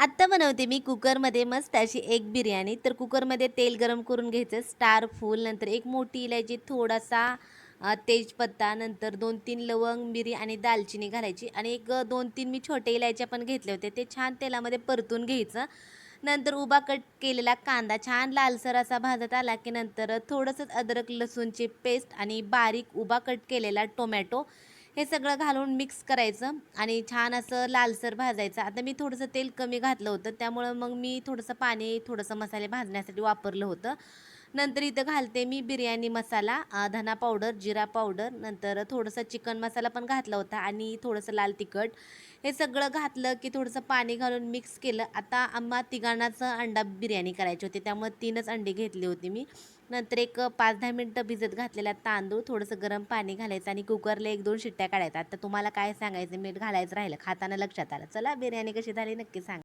आत्ता बनवते मी कुकरमध्ये मस्त अशी एक बिर्याणी. तर कुकरमध्ये तेल गरम करून घ्यायचं, स्टार फूल, नंतर एक मोठी इलायची, थोडासा तेजपत्ता, नंतर 2-3 लवंग, मिरी आणि दालचिनी घालायची आणि एक 2-3 मी छोटे इलायच्या पण घेतले होते. ते छान तेलामध्ये परतून घ्यायचं. नंतर उभा कट केलेला कांदा छान लालसर असा भाजत आला, की नंतर थोडंसं अद्रक लसूणची पेस्ट आणि बारीक उभा कट केलेला टोमॅटो हे सगळं घालून मिक्स करायचं आणि छान असं लालसर भाजायचं. आता मी थोडंसं तेल कमी घातलं होतं, त्यामुळं मग मी थोडंसं पाणी, थोडंसं मसाले भाजण्यासाठी वापरलं होतं. नंतर इथं घालते मी बिर्याणी मसाला, धना पावडर, जिरा पावडर, नंतर थोडंसं चिकन मसाला पण घातला होता आणि थोडंसं लाल तिखट. हे सगळं घातलं की थोडंसं पाणी घालून मिक्स केलं. आता आम्हा तिघांनाच अंडा बिर्याणी करायची होती, त्यामुळे 3च अंडी घेतली होती मी. नंतर एक 5-10 मिनिटं भिजत घातलेला तांदूळ, थोडंसं गरम पाणी घालायचं आणि कुकरला 1-2 शिट्ट्या काढायच्या. आता तुम्हाला काय सांगायचं, मीठ घालायचं राहिलं, खाताना लक्षात आलं. चला बिर्याणी कशी झाली नक्की सांगा.